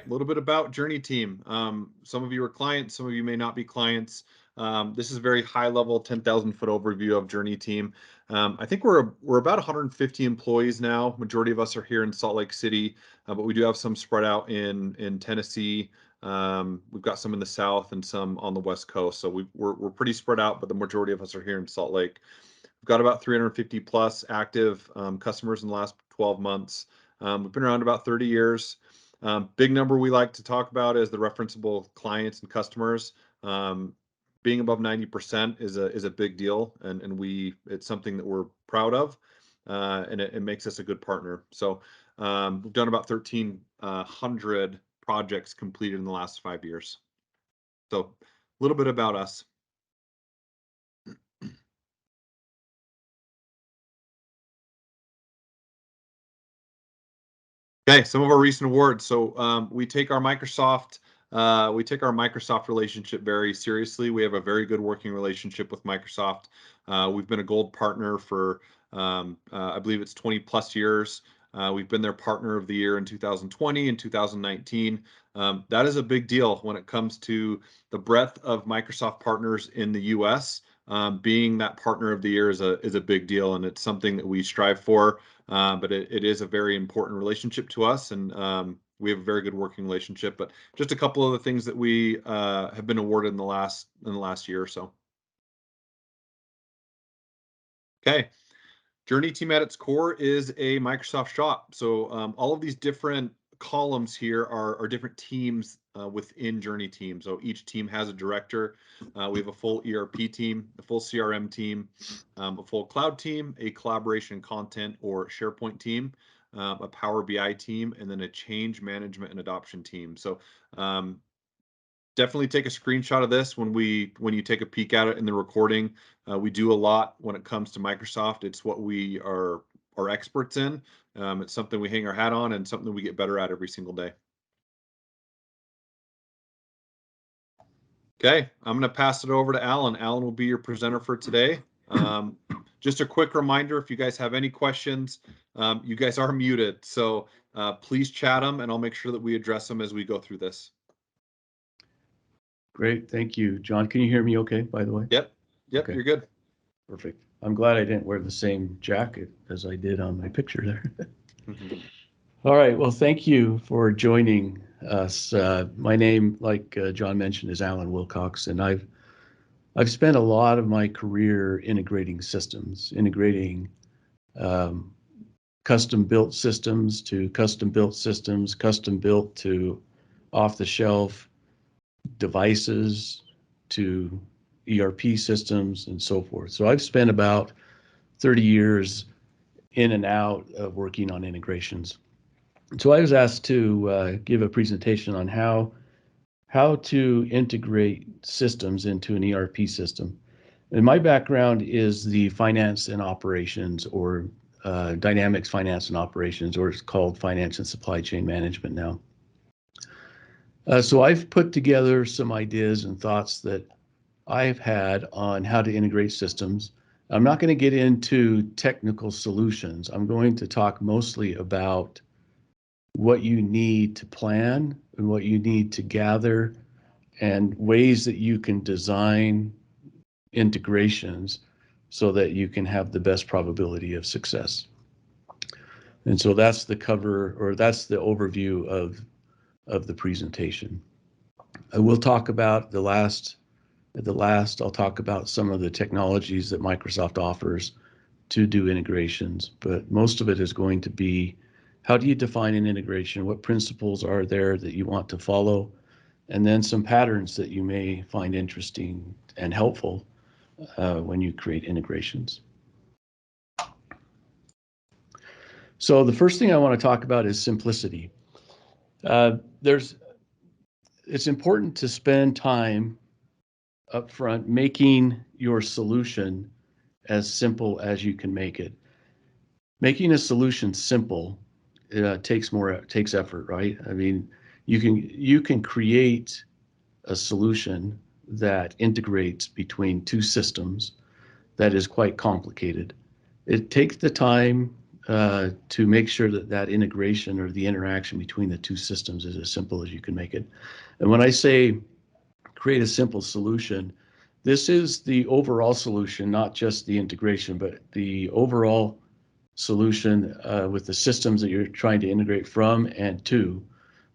a little bit about JourneyTEAM. Some of you are clients, some of you may not be clients. This is a very high level 10,000-foot overview of JourneyTEAM. I think we're about 150 employees now. Majority of us are here in Salt Lake City, but we do have some spread out in Tennessee. We've got some in the South and some on the West Coast. So we're pretty spread out, but the majority of us are here in Salt Lake. We've got about 350 plus active customers in the last 12 months. We've been around about 30 years. Big number we like to talk about is the referenceable clients and customers. Being above 90% is a big deal, and it's something that we're proud of, and it makes us a good partner. So we've done about 1,300 projects completed in the last 5 years. So a little bit about us. Okay, some of our recent awards. So we take our Microsoft relationship very seriously. We have a very good working relationship with Microsoft. We've been a gold partner for I believe it's 20 plus years. We've been their partner of the year in 2020 and 2019. That is a big deal when it comes to the breadth of Microsoft partners in the US. Being that partner of the year is a big deal, and it's something that we strive for. But it is a very important relationship to us, and we have a very good working relationship. But just a couple of the things that we have been awarded in the last year or so. Okay, JourneyTEAM at its core is a Microsoft shop. So all of these different columns here are different teams within JourneyTEAM. So each team has a director. We have a full ERP team, a full CRM team, a full cloud team, a collaboration content or SharePoint team, a Power BI team, and then a change management and adoption team. So definitely take a screenshot of this when you take a peek at it in the recording. We do a lot when it comes to Microsoft. It's what we are experts in. It's something we hang our hat on and something we get better at every single day. Okay, I'm going to pass it over to Alan. Alan will be your presenter for today. Just a quick reminder, if you guys have any questions, you guys are muted. So please chat them, and I'll make sure that we address them as we go through this. Great, thank you. John, can you hear me okay, by the way? Yep, okay. You're good. Perfect. I'm glad I didn't wear the same jacket as I did on my picture there. All right, well, thank you for joining us. My name, like John mentioned, is Alan Wilcox, and I've spent a lot of my career integrating systems, integrating custom-built systems to custom-built systems, custom-built to off-the-shelf devices to ERP systems and so forth. So I've spent about 30 years in and out of working on integrations. So I was asked to give a presentation on how to integrate systems into an ERP system. And my background is the finance and operations, or Dynamics Finance and Operations, or it's called Finance and Supply Chain Management now. So I've put together some ideas and thoughts that I've had on how to integrate systems. I'm not going to get into technical solutions. I'm going to talk mostly about what you need to plan and what you need to gather and ways that you can design integrations so that you can have the best probability of success. And so that's the cover, or that's the overview of the presentation. I will talk about I'll talk about some of the technologies that Microsoft offers to do integrations, but most of it is going to be, how do you define an integration? What principles are there that you want to follow? And then some patterns that you may find interesting and helpful when you create integrations. So the first thing I want to talk about is simplicity. It's important to spend time up front making your solution as simple as you can make it. Making a solution simple takes effort, right? I mean, you can create a solution that integrates between two systems that is quite complicated. It takes the time to make sure that that integration or the interaction between the two systems is as simple as you can make it. And when I say create a simple solution, this is the overall solution, not just the integration, but the overall solution with the systems that you're trying to integrate from and to.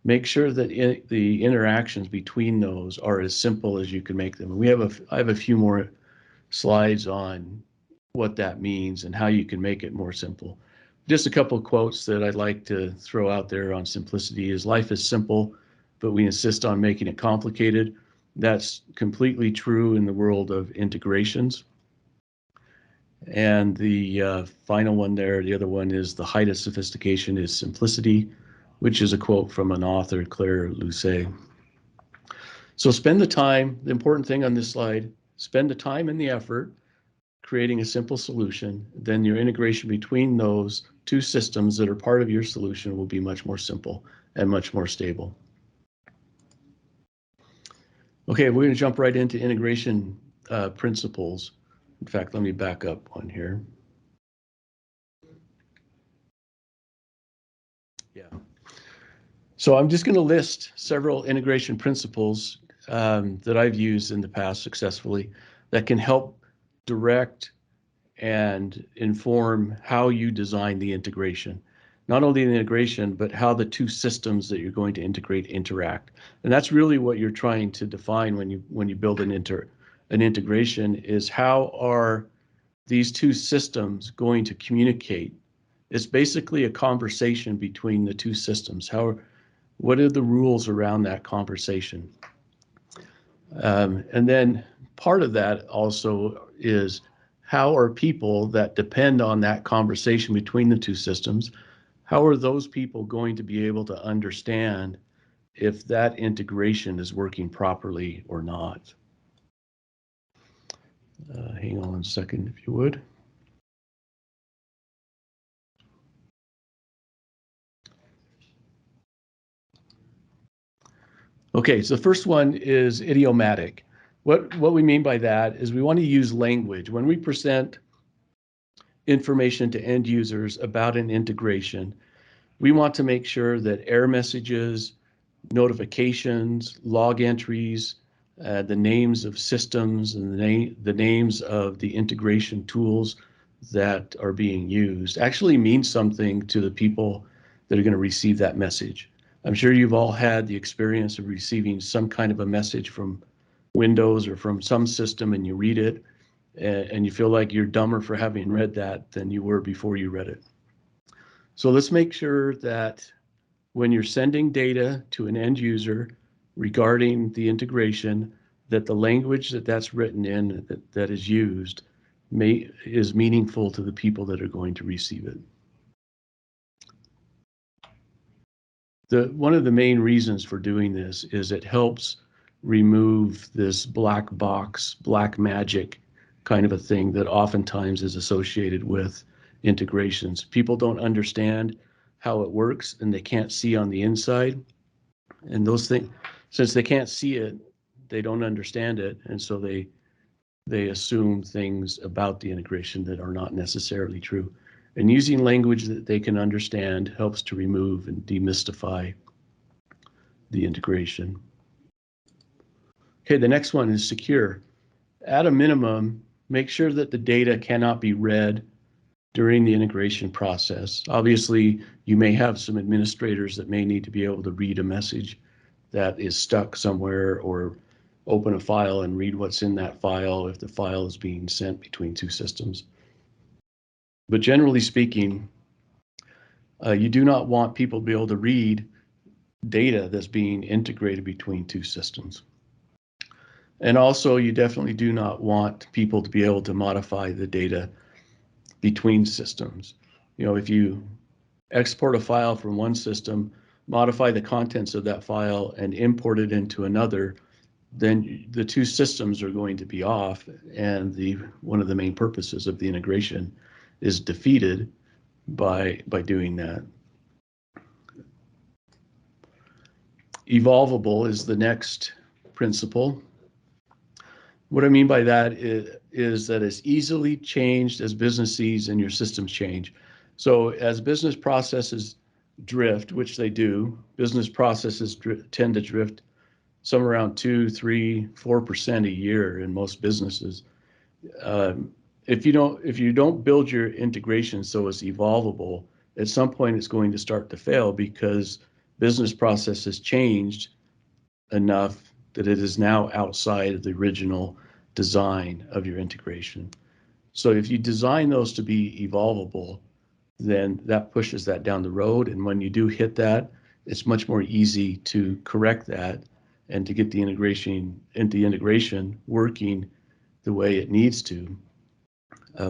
Make sure that the interactions between those are as simple as you can make them. I have a few more slides on what that means and how you can make it more simple. Just a couple of quotes that I'd like to throw out there on simplicity is life is simple, but we insist on making it complicated. That's completely true in the world of integrations. And the final one there, the other one is the height of sophistication is simplicity, which is a quote from an author, Claire Lucet. So spend the time, the important thing on this slide, spend the time and the effort creating a simple solution. Then your integration between those two systems that are part of your solution will be much more simple and much more stable. Okay, we're going to jump right into integration principles. In fact, let me back up one here. Yeah. So I'm just going to list several integration principles that I've used in the past successfully that can help direct and inform how you design the integration. Not only the integration, but how the two systems that you're going to integrate interact. And that's really what you're trying to define when you build an integration is how are these two systems going to communicate? It's basically a conversation between the two systems. What are the rules around that conversation? And then part of that also is how are people that depend on that conversation between the two systems, how are those people going to be able to understand if that integration is working properly or not? Hang on a second, if you would. Okay, so the first one is idiomatic. What we mean by that is we want to use language. When we present information to end users about an integration, we want to make sure that error messages, notifications, log entries, the names of systems and the names of the integration tools that are being used actually mean something to the people that are going to receive that message. I'm sure you've all had the experience of receiving some kind of a message from Windows or from some system and you read it and you feel like you're dumber for having read that than you were before you read it. So let's make sure that when you're sending data to an end user regarding the integration, that the language that's written in that is used is meaningful to the people that are going to receive it. One of the main reasons for doing this is it helps remove this black box, black magic kind of a thing that oftentimes is associated with integrations. People don't understand how it works and they can't see on the inside. And those things, since they can't see it, they don't understand it. And so they assume things about the integration that are not necessarily true. And using language that they can understand helps to remove and demystify the integration. Okay, the next one is secure. At a minimum, make sure that the data cannot be read during the integration process. Obviously, you may have some administrators that may need to be able to read a message that is stuck somewhere or open a file and read what's in that file if the file is being sent between two systems. But generally speaking, you do not want people to be able to read data that's being integrated between two systems. And also, you definitely do not want people to be able to modify the data between systems. You know, if you export a file from one system, modify the contents of that file and import it into another, then the two systems are going to be off, and one of the main purposes of the integration is defeated by doing that. Evolvable is the next principle. What I mean by that is that it's easily changed as business needs and your systems change. So as business processes drift, which they do, business processes tend to drift somewhere around 2, 3, 4% a year in most businesses. If you don't build your integration so it's evolvable, at some point it's going to start to fail because business process has changed enough that it is now outside of the original design of your integration. So if you design those to be evolvable, then that pushes that down the road. And when you do hit that, it's much more easy to correct that and to get the integration working the way it needs to,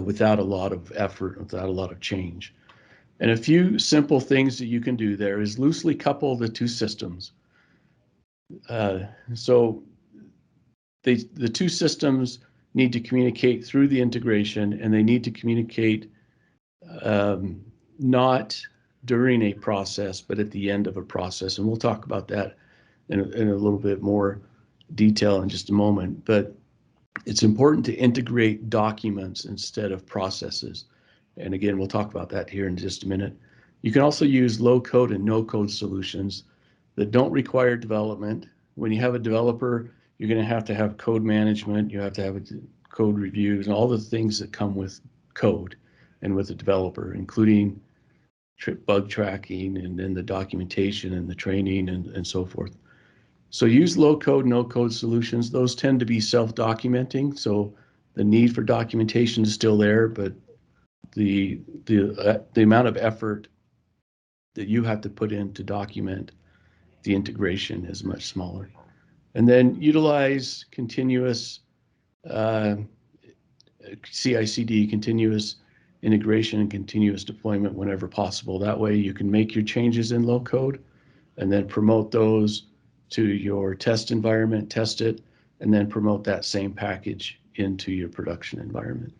without a lot of effort, without a lot of change. And a few simple things that you can do there is loosely couple the two systems. So the two systems need to communicate through the integration, and they need to communicate not during a process, but at the end of a process. And we'll talk about that in a little bit more detail in just a moment. But it's important to integrate documents instead of processes. And again, we'll talk about that here in just a minute. You can also use low-code and no-code solutions that don't require development. When you have a developer, you're going to have code management, you have to have code reviews, and all the things that come with code and with a developer, including bug tracking and then the documentation and the training and so forth. So use low-code, no-code solutions. Those tend to be self-documenting, so the need for documentation is still there, but the amount of effort that you have to put in to document the integration is much smaller. And then utilize continuous CI/CD, continuous integration and continuous deployment whenever possible. That way you can make your changes in low code and then promote those to your test environment, test it, and then promote that same package into your production environment.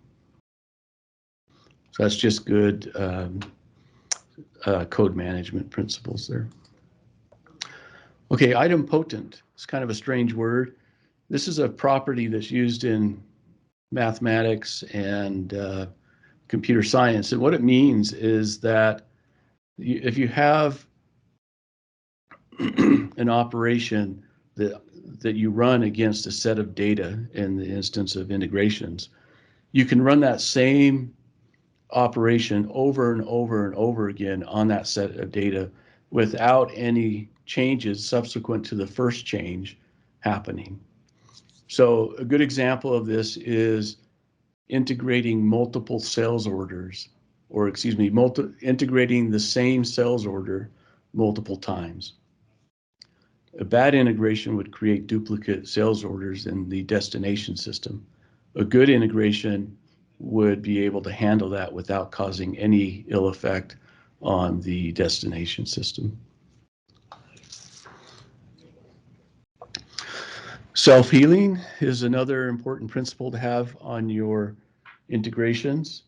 So that's just good code management principles there. Okay, idempotent. It's kind of a strange word. This is a property that's used in mathematics and computer science. And what it means is that if you have an operation that you run against a set of data in the instance of integrations, you can run that same operation over and over and over again on that set of data without any changes subsequent to the first change happening. So a good example of this is integrating multiple sales orders, or excuse me, integrating the same sales order multiple times. A bad integration would create duplicate sales orders in the destination system. A good integration would be able to handle that without causing any ill effect on the destination system. Self-healing is another important principle to have on your integrations.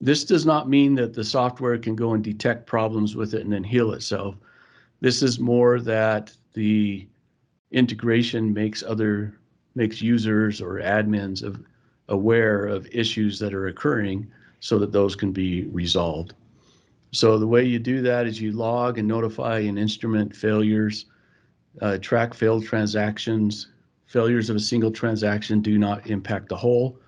This does not mean that the software can go and detect problems with it and then heal itself. This is more that the integration makes users or admins aware of issues that are occurring so that those can be resolved. So the way you do that is you log and notify and instrument failures, track failed transactions. Failures of a single transaction do not impact the whole,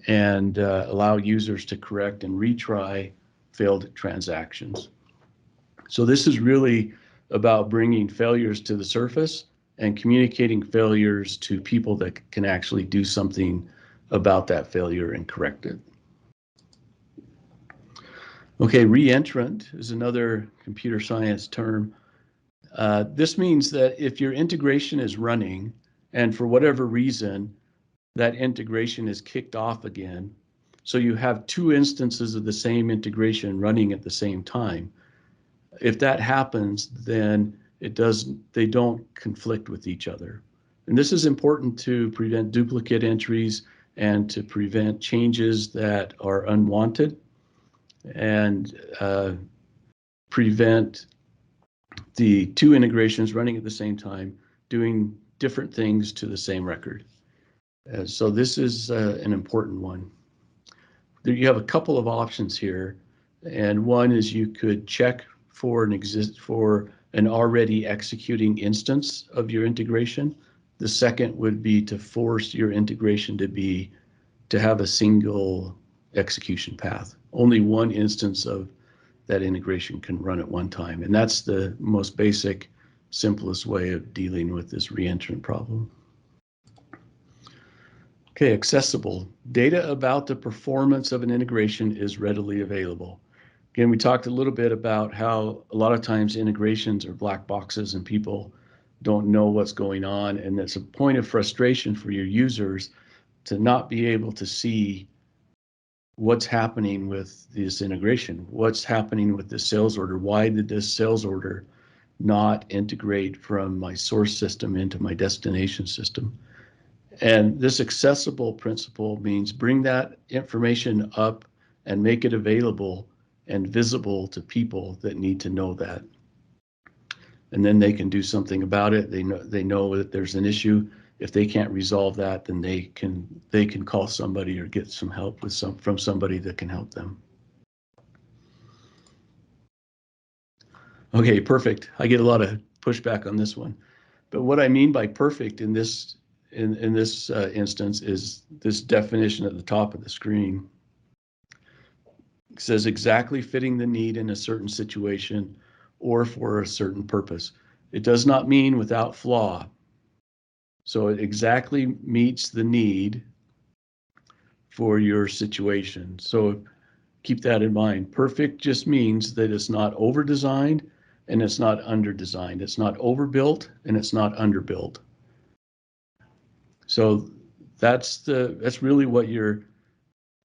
and allow users to correct and retry failed transactions. So this is really about bringing failures to the surface and communicating failures to people that can actually do something about that failure and correct it. Okay, reentrant is another computer science term. This means that if your integration is running and for whatever reason that integration is kicked off again, so you have two instances of the same integration running at the same time, if that happens, then they don't conflict with each other. And this is important to prevent duplicate entries and to prevent changes that are unwanted, and prevent the two integrations running at the same time doing different things to the same record. So this is an important one. you have a couple of options here. And one is you could check for an already executing instance of your integration. The second would be to force your integration to have a single execution path. Only one instance of that integration can run at one time. And that's the most basic, simplest way of dealing with this reentrant problem. Okay, accessible. Data about the performance of an integration is readily available. Again, we talked a little bit about how a lot of times integrations are black boxes and people don't know what's going on. And it's a point of frustration for your users to not be able to see what's happening with this integration, what's happening with this sales order. Why did this sales order not integrate from my source system into my destination system? And this accessible principle means bring that information up and make it available and visible to people that need to know that. And then they can do something about it. They know that there's an issue. If they can't resolve that, then they can call somebody or get some help from somebody that can help them. Okay, perfect. I get a lot of pushback on this one. But what I mean by perfect in this instance is this definition at the top of the screen. It says exactly fitting the need in a certain situation or for a certain purpose. It does not mean without flaw. So it exactly meets the need for your situation. So keep that in mind. Perfect just means that it's not over-designed and it's not under-designed. It's not overbuilt and it's not underbuilt. So that's really what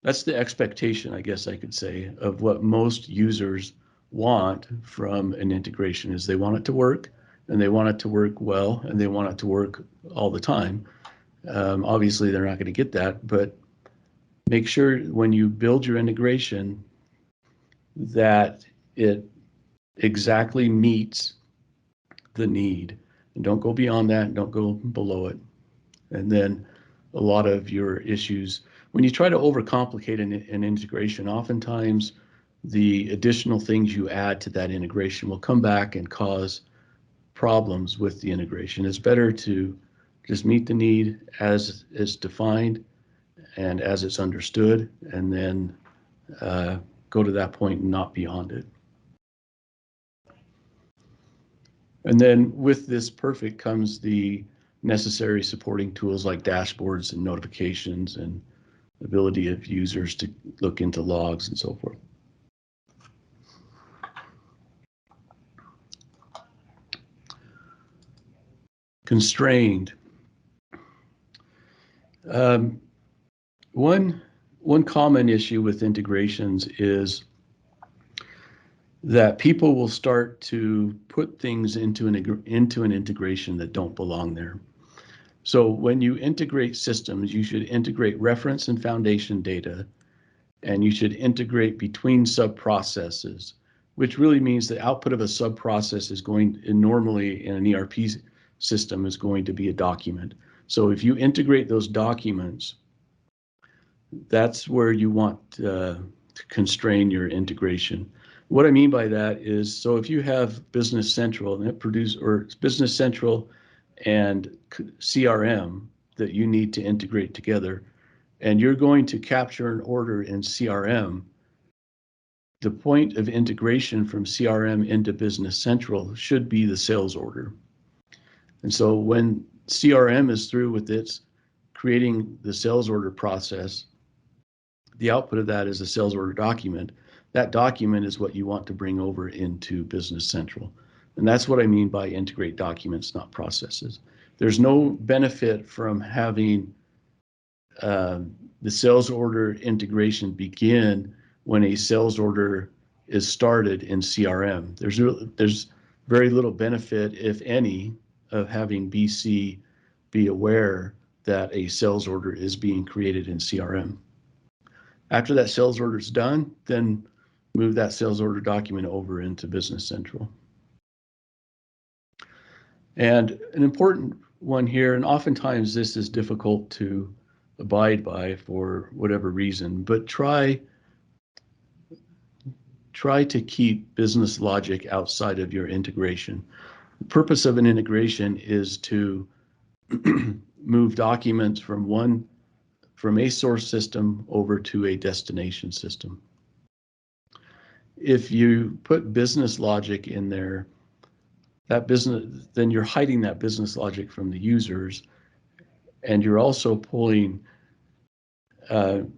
that's the expectation, I guess I could say, of what most users want from an integration is they want it to work and they want it to work well and they want it to work all the time. Obviously, they're not going to get that, but make sure when you build your integration that it exactly meets the need. And don't go beyond that, don't go below it. And then a lot of your issues, when you try to overcomplicate an integration, oftentimes the additional things you add to that integration will come back and cause problems with the integration. It's better to just meet the need as is defined and as it's understood, and then go to that point and not beyond it. And then with this perfect comes the necessary supporting tools like dashboards and notifications and ability of users to look into logs and so forth. Constrained. One common issue with integrations is that people will start to put things into an integration that don't belong there. So when you integrate systems, you should integrate reference and foundation data, and you should integrate between sub-processes, which really means the output of a sub-process is normally in an ERP system is going to be a document. So if you integrate those documents, that's where you want to constrain your integration. What I mean by that is, so if you have Business Central and it's Business Central and CRM that you need to integrate together, and you're going to capture an order in CRM, the point of integration from CRM into Business Central should be the sales order. And so when CRM is through with its creating the sales order process, the output of that is a sales order document. That document is what you want to bring over into Business Central. And that's what I mean by integrate documents, not processes. There's no benefit from having the sales order integration begin when a sales order is started in CRM. There's very little benefit, if any, of having BC be aware that a sales order is being created in CRM. After that sales order is done, then move that sales order document over into Business Central. And an important one here, and oftentimes this is difficult to abide by for whatever reason, but try to keep business logic outside of your integration. The purpose of an integration is to move documents from a source system over to a destination system. If you put business logic in there, then you're hiding that business logic from the users, and you're also pulling,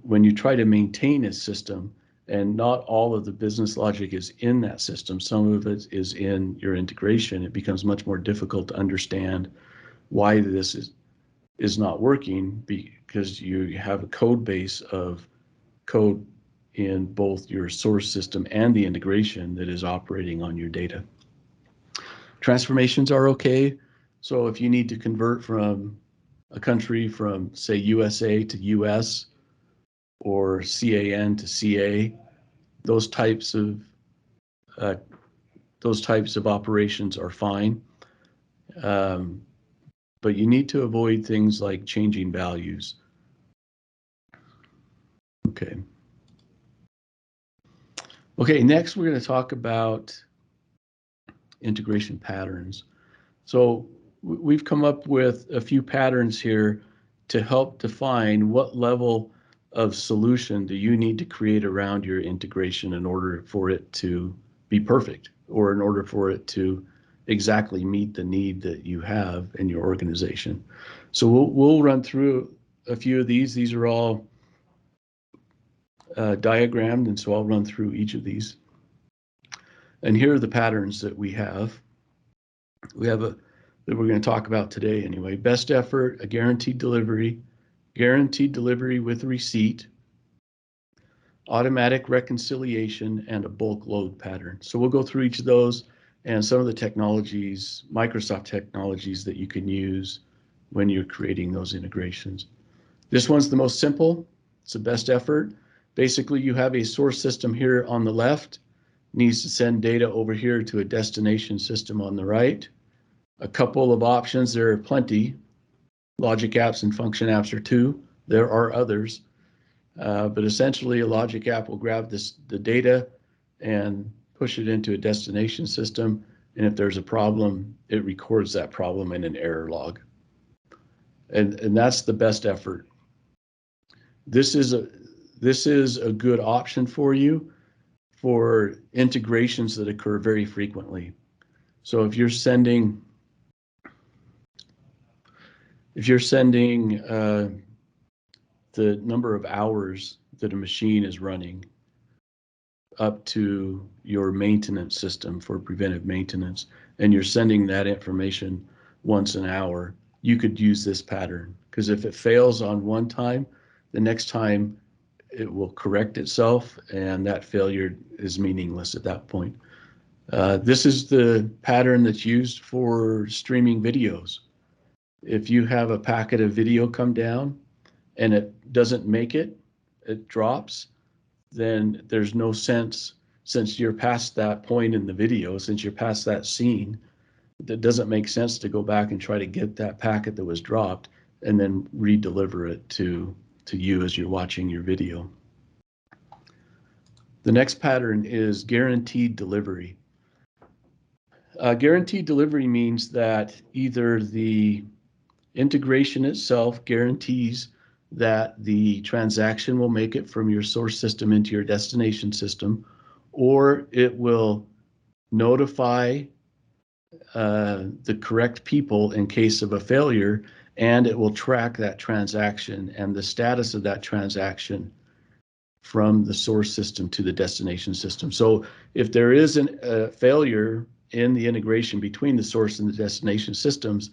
when you try to maintain a system, and not all of the business logic is in that system, some of it is in your integration, it becomes much more difficult to understand why this is not working, because you have a code base of code in both your source system and the integration that is operating on your data. Transformations are okay. So if you need to convert from a country from, say, USA to US or CAN to CA, those types of operations are fine. But you need to avoid things like changing values. Okay. Okay, next we're going to talk about integration patterns. So we've come up with a few patterns here to help define what level of solution do you need to create around your integration in order for it to be perfect, or in order for it to exactly meet the need that you have in your organization. So we'll run through a few of these. These are all diagrammed, and so I'll run through each of these. And here are the patterns that we have. We have that we're going to talk about today anyway. Best effort, a guaranteed delivery with a receipt, automatic reconciliation, and a bulk load pattern. So we'll go through each of those and some of the technologies, Microsoft technologies, that you can use when you're creating those integrations. This one's the most simple. It's the best effort. Basically, you have a source system here on the left, needs to send data over here to a destination system on the right. A couple of options, there are plenty. Logic apps and function apps are two. There are others. But essentially, a logic app will grab the data and push it into a destination system. And if there's a problem, it records that problem in an error log. And that's the best effort. This is a good option for you for integrations that occur very frequently. So if you're sending the number of hours that a machine is running up to your maintenance system for preventive maintenance, and you're sending that information once an hour, you could use this pattern, because if it fails on one time, the next time it will correct itself, and that failure is meaningless at that point. This is the pattern that's used for streaming videos. If you have a packet of video come down and it doesn't make it, it drops, then there's no sense, since you're past that point in the video, since you're past that scene, it doesn't make sense to go back and try to get that packet that was dropped and then re-deliver it to you as you're watching your video. The next pattern is guaranteed delivery. Guaranteed delivery means that either the integration itself guarantees that the transaction will make it from your source system into your destination system, or it will notify the correct people in case of a failure, and it will track that transaction and the status of that transaction from the source system to the destination system. So if there is a failure in the integration between the source and the destination systems,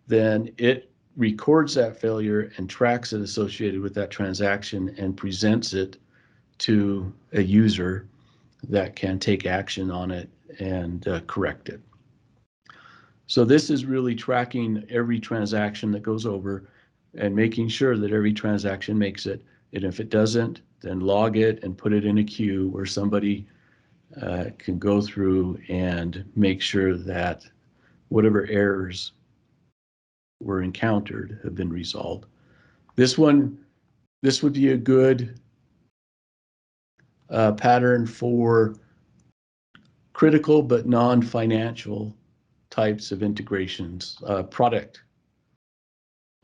then it records that failure and tracks it associated with that transaction and presents it to a user that can take action on it and correct it. So this is really tracking every transaction that goes over and making sure that every transaction makes it. And if it doesn't, then log it and put it in a queue where somebody can go through and make sure that whatever errors were encountered have been resolved. This one This would be a good pattern for critical but non-financial types of integrations. Product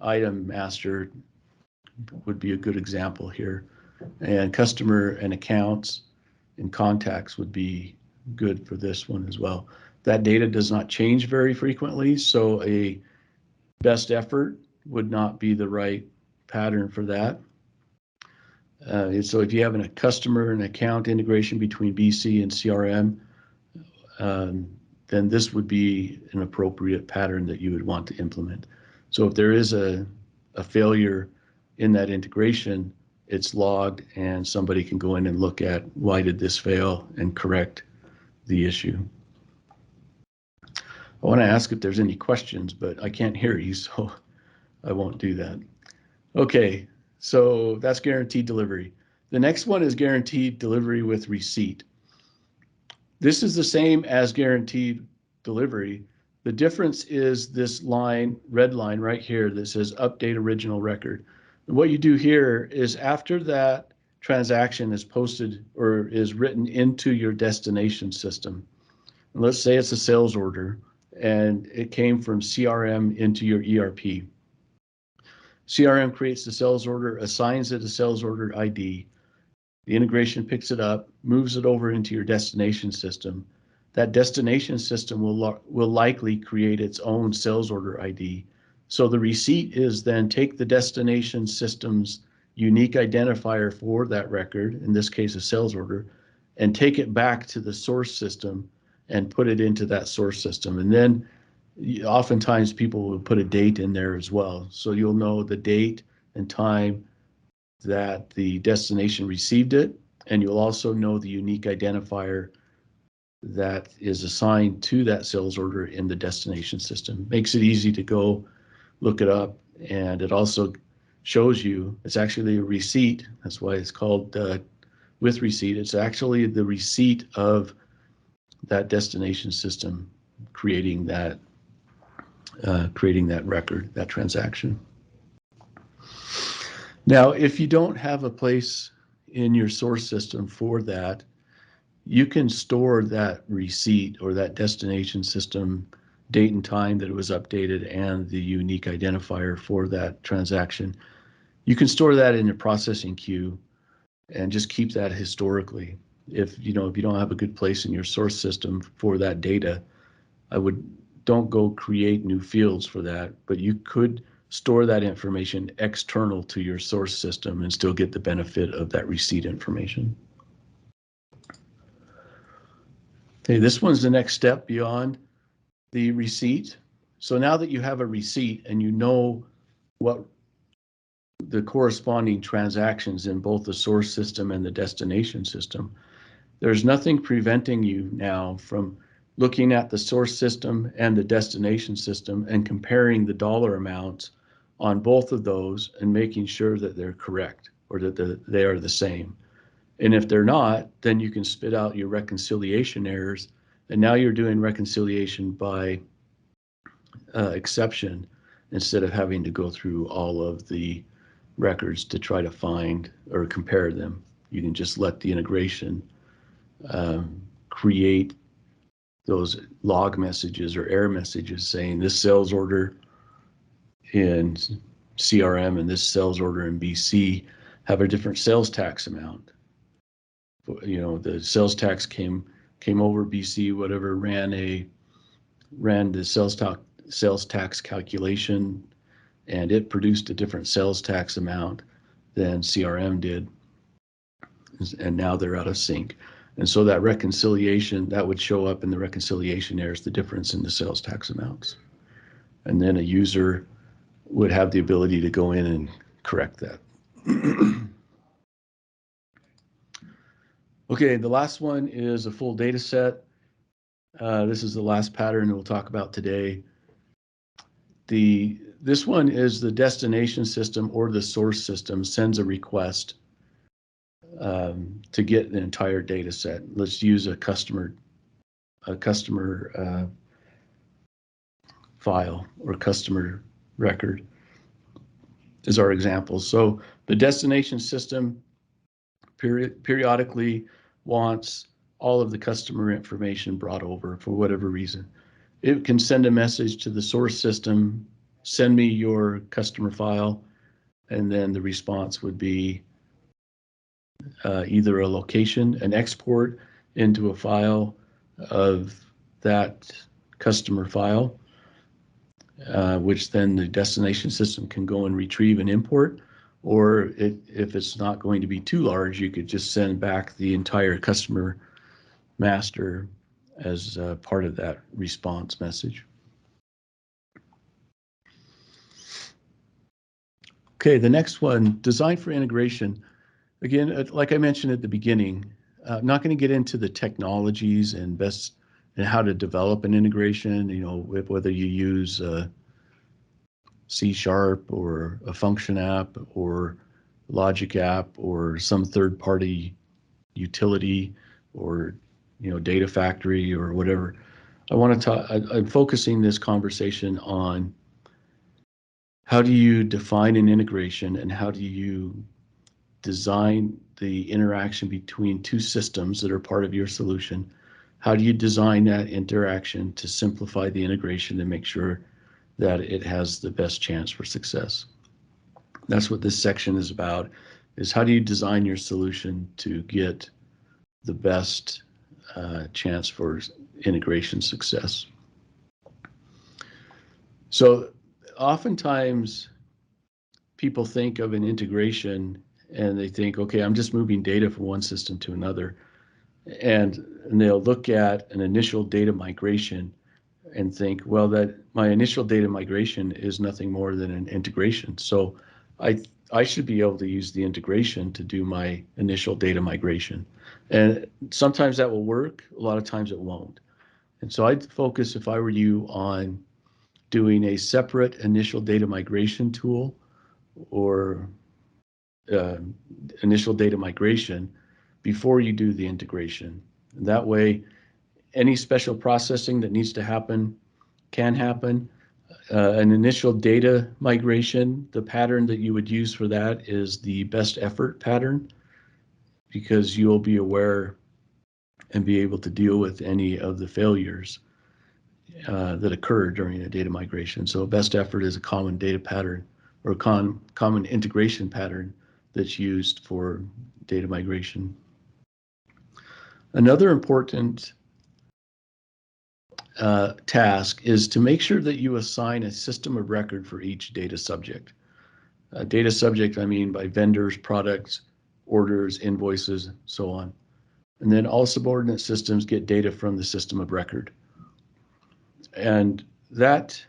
item master would be a good example here. And customer and accounts and contacts would be good for this one as well. That data does not change very frequently, so a best effort would not be the right pattern for that. So if you have a customer and account integration between BC and CRM, then this would be an appropriate pattern that you would want to implement. So if there is a failure in that integration, it's logged and somebody can go in and look at why did this fail and correct the issue. I want to ask if there's any questions, but I can't hear you, so I won't do that. Okay, so that's guaranteed delivery. The next one is guaranteed delivery with receipt. This is the same as guaranteed delivery. The difference is this line, red line right here that says update original record. And what you do here is after that transaction is posted or is written into your destination system, and let's say it's a sales order and it came from CRM into your ERP. CRM creates the sales order, assigns it a sales order ID. The integration picks it up, moves it over into your destination system. That destination system will likely create its own sales order ID. So the receipt is then take the destination system's unique identifier for that record, in this case a sales order, and take it back to the source system and put it into that source system. And then oftentimes people will put a date in there as well. So you'll know the date and time that the destination received it, and you'll also know the unique identifier that is assigned to that sales order in the destination system. Makes it easy to go look it up, and it also shows you it's actually a receipt. That's why it's called with receipt. It's actually the receipt of that destination system creating that record, that transaction. Now, if you don't have a place in your source system for that, you can store that receipt or that destination system date and time that it was updated and the unique identifier for that transaction. You can store that in your processing queue and just keep that historically. If you don't have a good place in your source system for that data, don't go create new fields for that, but you could store that information external to your source system and still get the benefit of that receipt information. Okay, this one's the next step beyond the receipt. So now that you have a receipt and you know what the corresponding transactions in both the source system and the destination system, there's nothing preventing you now from looking at the source system and the destination system and comparing the dollar amounts on both of those and making sure that they're correct or that they are the same. And if they're not, then you can spit out your reconciliation errors. And now you're doing reconciliation by exception instead of having to go through all of the records to try to find or compare them. You can just let the integration create those log messages or error messages saying this sales order in CRM and this sales order in BC have a different sales tax amount. The sales tax came over BC, whatever, ran the sales tax calculation, and it produced a different sales tax amount than CRM did, and now they're out of sync. And so that reconciliation, that would show up in the reconciliation errors, the difference in the sales tax amounts. And then a user would have the ability to go in and correct that. Okay, the last one is a full data set. This is the last pattern we'll talk about today. This one is the destination system or the source system sends a request to get an entire data set. Let's use a customer file or customer record. as our example. So the destination system periodically wants all of the customer information brought over for whatever reason. It can send a message to the source system, send me your customer file, and then the response would be either a location, an export into a file of that customer file, which then the destination system can go and retrieve and import. Or if it's not going to be too large, you could just send back the entire customer master as part of that response message. Okay, the next one, design for integration. Again, like I mentioned at the beginning, I'm not going to get into the technologies and how to develop an integration, whether you use C# or a function app or logic app or some third-party utility or data factory or whatever. I'm focusing this conversation on how do you define an integration and how do you design the interaction between two systems that are part of your solution. How do you design that interaction to simplify the integration and make sure that it has the best chance for success? That's what this section is about, is how do you design your solution to get the best chance for integration success? So oftentimes people think of an integration and they think, okay, I'm just moving data from one system to another. And they'll look at an initial data migration and think, well, that my initial data migration is nothing more than an integration. So I should be able to use the integration to do my initial data migration. And sometimes that will work, a lot of times it won't. And so I'd focus, if I were you, on doing a separate initial data migration tool or initial data migration before you do the integration. And that way, any special processing that needs to happen can happen. An initial data migration, the pattern that you would use for that is the best effort pattern, because you'll be aware and be able to deal with any of the failures that occur during a data migration. So best effort is a common data pattern or a common integration pattern that's used for data migration. Another important task is to make sure that you assign a system of record for each data subject. Data subject, I mean by vendors, products, orders, invoices, so on. And then all subordinate systems get data from the system of record. And that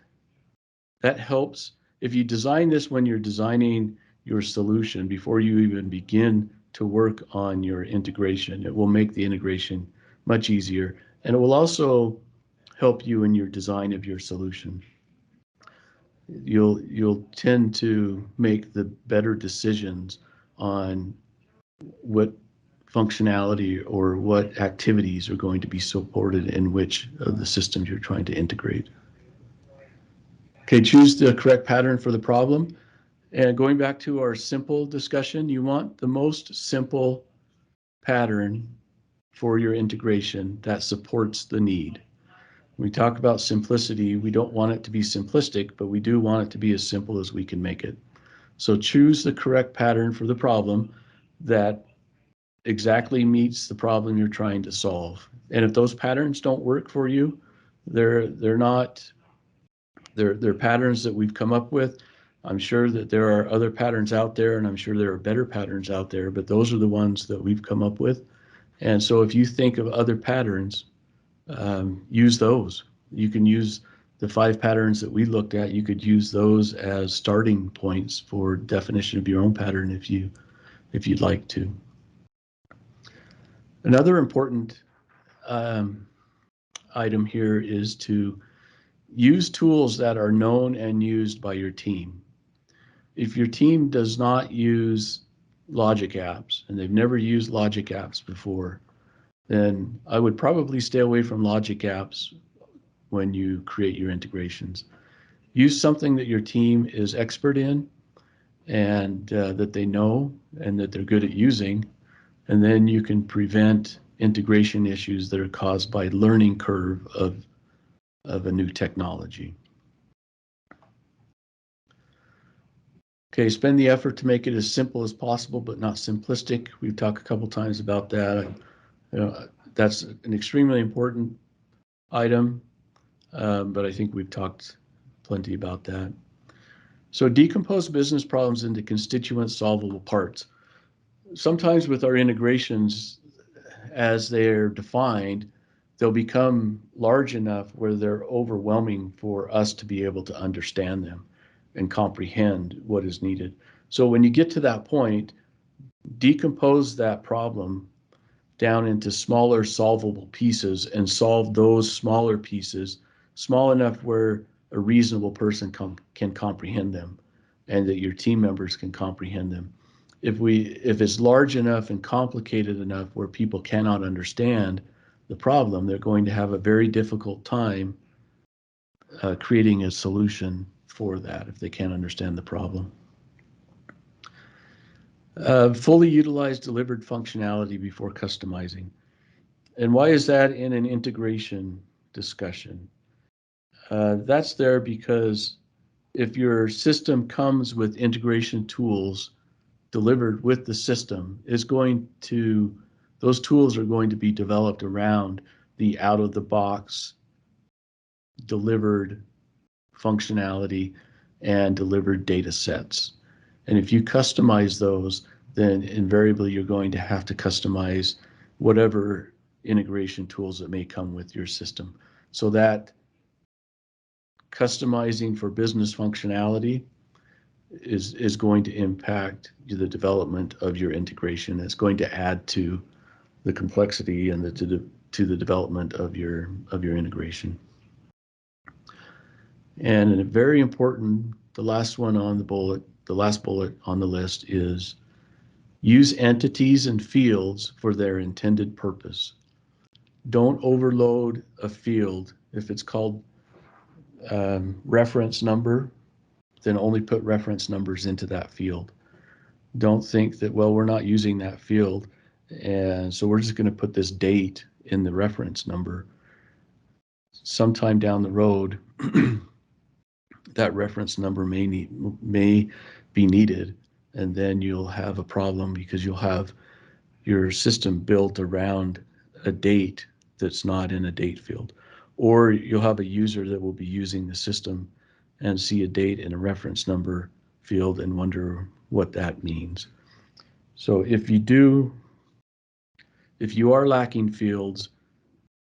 helps. If you design this when you're designing your solution, before you even begin to work on your integration, it will make the integration much easier. And it will also help you in your design of your solution. You'll tend to make the better decisions on what functionality or what activities are going to be supported in which of the systems you're trying to integrate. Okay, choose the correct pattern for the problem. And going back to our simple discussion, you want the most simple pattern for your integration that supports the need. When we talk about simplicity, we don't want it to be simplistic, but we do want it to be as simple as we can make it. So choose the correct pattern for the problem that exactly meets the problem you're trying to solve. And if those patterns don't work for you, they're patterns that we've come up with. I'm sure that there are other patterns out there, and I'm sure there are better patterns out there, but those are the ones that we've come up with. And so if you think of other patterns, use those. You can use the 5 patterns that we looked at. You could use those as starting points for definition of your own pattern if you'd like to. Another important item here is to use tools that are known and used by your team. If your team does not use logic apps and they've never used logic apps before, then I would probably stay away from logic apps when you create your integrations. Use something that your team is expert in and that they know and that they're good at using. And then you can prevent integration issues that are caused by learning curve of a new technology. Okay, spend the effort to make it as simple as possible, but not simplistic. We've talked a couple times about that. That's an extremely important item, but I think we've talked plenty about that. So decompose business problems into constituent solvable parts. Sometimes with our integrations, as they're defined, they'll become large enough where they're overwhelming for us to be able to understand them and comprehend what is needed. So when you get to that point, decompose that problem down into smaller solvable pieces and solve those smaller pieces small enough where a reasonable person can comprehend them and that your team members can comprehend them. If it's large enough and complicated enough where people cannot understand the problem, they're going to have a very difficult time creating a solution for that if they can't understand the problem. Fully utilize delivered functionality before customizing. And why is that in an integration discussion? That's there because if your system comes with integration tools delivered with the system, those tools are going to be developed around the out-of-the-box delivered functionality and delivered data sets. And if you customize those, then invariably you're going to have to customize whatever integration tools that may come with your system. So that customizing for business functionality is going to impact the development of your integration. It's going to add to the complexity and to the development of your integration. And a very important, the last bullet on the list is use entities and fields for their intended purpose. Don't overload a field. If it's called reference number, then only put reference numbers into that field. Don't think that, well, we're not using that field, and so we're just going to put this date in the reference number. Sometime down the road, that reference number may be needed, and then you'll have a problem because you'll have your system built around a date that's not in a date field. Or you'll have a user that will be using the system and see a date in a reference number field and wonder what that means. So if you are lacking fields,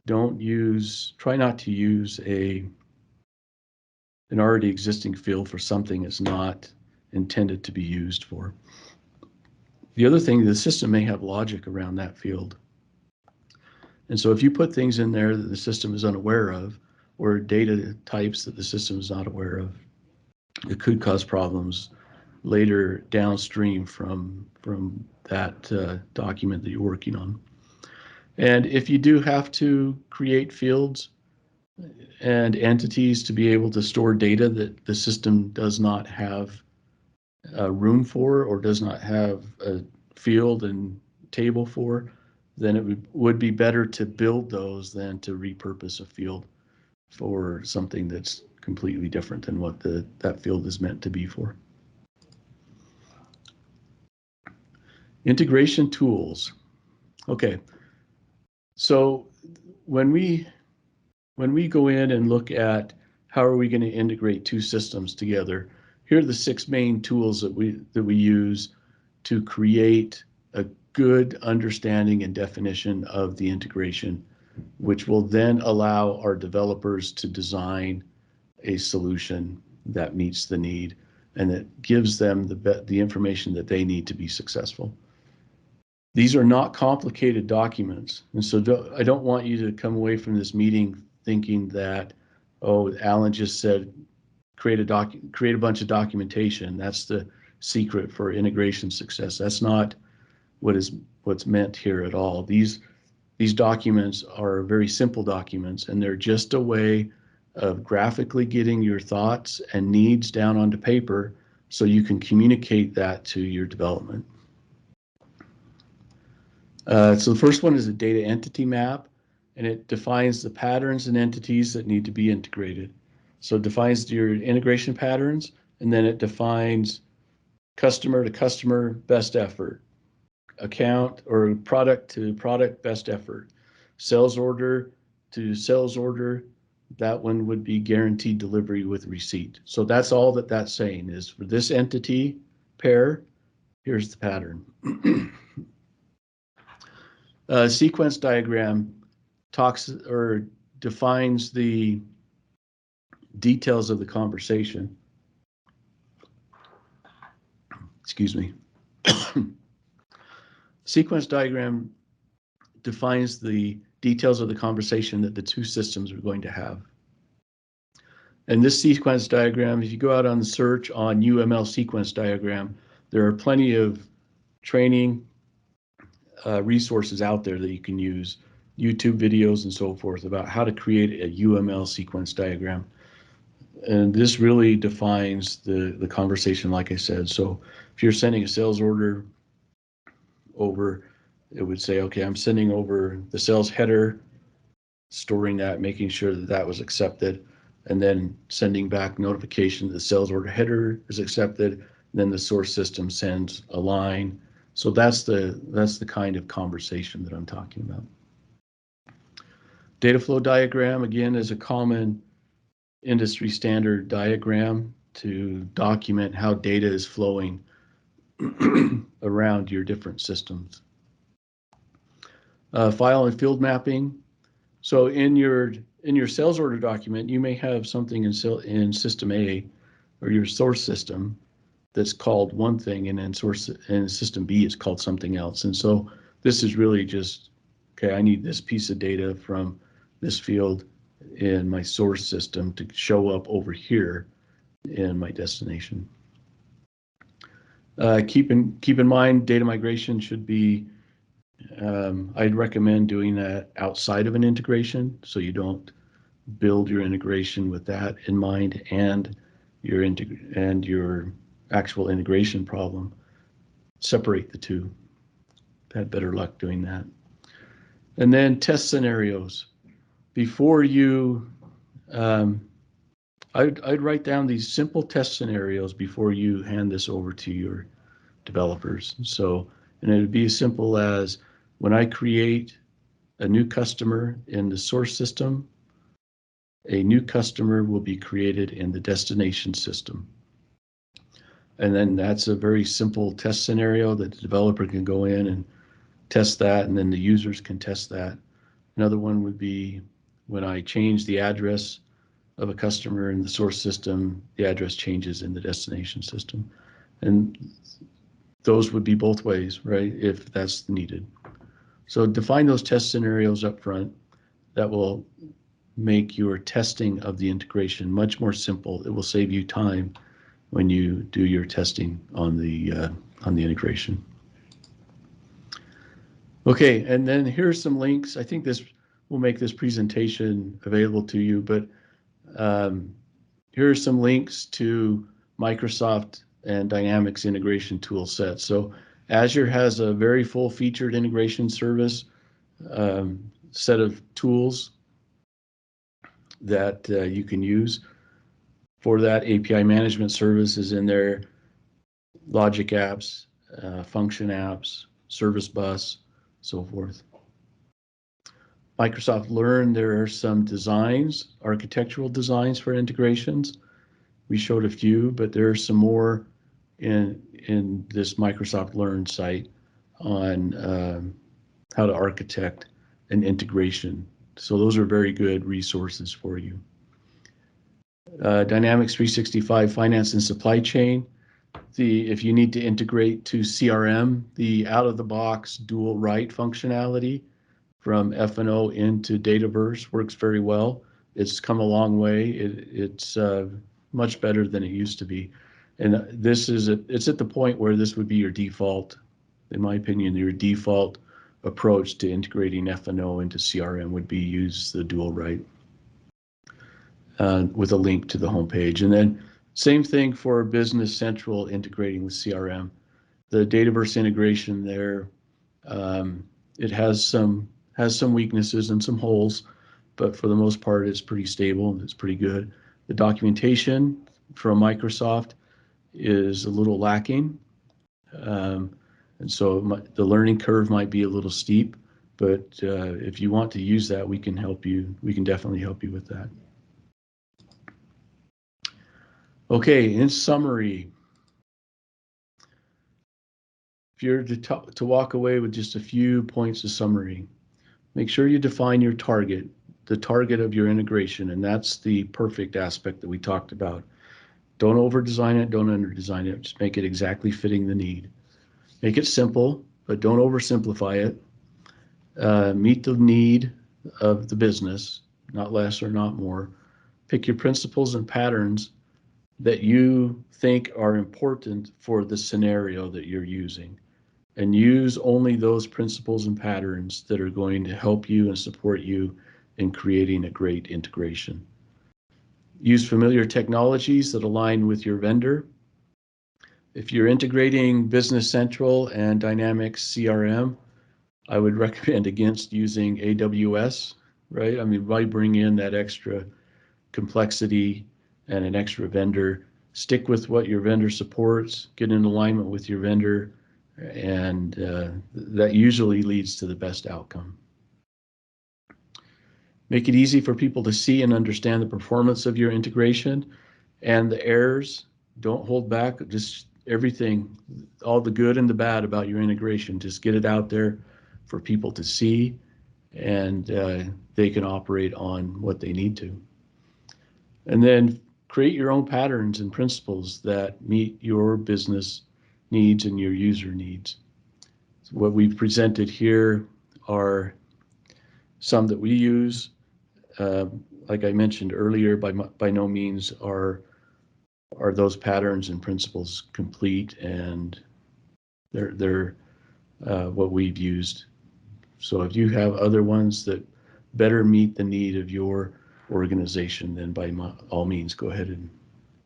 try not to use an already existing field for something it's not intended to be used for. The other thing, the system may have logic around that field. And so if you put things in there that the system is unaware of, or data types that the system is not aware of, it could cause problems later downstream from that document that you're working on. And if you do have to create fields and entities to be able to store data that the system does not have room for or does not have a field and table for, then it would be better to build those than to repurpose a field for something that's completely different than what that field is meant to be for. Integration tools. Okay, so when we go in and look at how are we going to integrate two systems together, here are the 6 main tools that we use to create a good understanding and definition of the integration, which will then allow our developers to design a solution that meets the need and that gives them the information that they need to be successful. These are not complicated documents, and so I don't want you to come away from this meeting thinking that, oh, Alan just said create a bunch of documentation. That's the secret for integration success. That's not what's meant here at all. These documents are very simple documents, and they're just a way of graphically getting your thoughts and needs down onto paper so you can communicate that to your development. So the first one is a data entity map, and it defines the patterns and entities that need to be integrated. So it defines your integration patterns, and then it defines customer to customer best effort, account or product to product best effort, sales order to sales order. That one would be guaranteed delivery with receipt. So that's all that that's saying is for this entity pair, here's the pattern. Sequence diagram talks or defines the details of the conversation. Excuse me. Sequence diagram defines the details of the conversation that the two systems are going to have. And this sequence diagram, if you go out on the search on UML sequence diagram, there are plenty of training resources out there that you can use, YouTube videos and so forth, about how to create a UML sequence diagram. And this really defines the conversation, like I said. So if you're sending a sales order over, it would say, okay, I'm sending over the sales header, storing that, making sure that that was accepted, and then sending back notification that the sales order header is accepted. Then the source system sends a line. So that's the kind of conversation that I'm talking about. Data flow diagram, again, is a common industry standard diagram to document how data is flowing around your different systems. File and field mapping. So in your sales order document, you may have something in system A or your source system that's called one thing, and in system B it's called something else. And so this is really just, okay, I need this piece of data from this field in my source system to show up over here in my destination. Keep in mind, data migration should be, I'd recommend doing that outside of an integration, so you don't build your integration with that in mind and your actual integration problem. Separate the two. I've had better luck doing that. And then test scenarios. Before you, I'd write down these simple test scenarios before you hand this over to your developers. So, and it would be as simple as, when I create a new customer in the source system, a new customer will be created in the destination system. And then that's a very simple test scenario that the developer can go in and test that, and then the users can test that. Another one would be, when I change the address of a customer in the source system, the address changes in the destination system. And those would be both ways, right, if that's needed. So define those test scenarios up front. That will make your testing of the integration much more simple. It will save you time when you do your testing on the integration. Okay, and then here's some links. I think this will make this presentation available to you, but here are some links to Microsoft and Dynamics integration tool sets. So Azure has a very full-featured integration service set of tools that you can use. For that, API management service is in there, logic apps, function apps, service bus, so forth. Microsoft Learn, there are some designs, architectural designs for integrations. We showed a few, but there are some more in this Microsoft Learn site on how to architect an integration. So those are very good resources for you. Dynamics 365 Finance and Supply Chain. If you need to integrate to CRM, the out-of-the-box dual write functionality from F&O into Dataverse works very well. It's come a long way. It's much better than it used to be. And it's at the point where this would be your default, in my opinion, your default approach to integrating F&O into CRM would be use the dual write with a link to the homepage. And then Same thing for Business Central integrating with CRM. The Dataverse integration there, it has some weaknesses and some holes, but for the most part, it's pretty stable and it's pretty good. The documentation from Microsoft is a little lacking. And so the learning curve might be a little steep, but if you want to use that, we can help you. We can definitely help you with that. Okay, in summary, if you're to walk away with just a few points of summary, make sure you define your target, the target of your integration, and that's the perfect aspect that we talked about. Don't over-design it, don't under-design it, just make it exactly fitting the need. Make it simple, but don't oversimplify it. Meet the need of the business, not less or not more. Pick your principles and patterns that you think are important for the scenario that you're using, and use only those principles and patterns that are going to help you and support you in creating a great integration. Use familiar technologies that align with your vendor. If you're integrating Business Central and Dynamics CRM, I would recommend against using AWS, right? I mean, why bring in that extra complexity and an extra vendor? Stick with what your vendor supports, get in alignment with your vendor, and that usually leads to the best outcome. Make it easy for people to see and understand the performance of your integration and the errors. Don't hold back, just everything, all the good and the bad about your integration. Just get it out there for people to see, and they can operate on what they need to. And then create your own patterns and principles that meet your business needs and your user needs. So what we've presented here are some that we use. Like I mentioned earlier, by no means are those patterns and principles complete, and they're what we've used. So if you have other ones that better meet the need of your organization, then by all means, go ahead and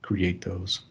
create those.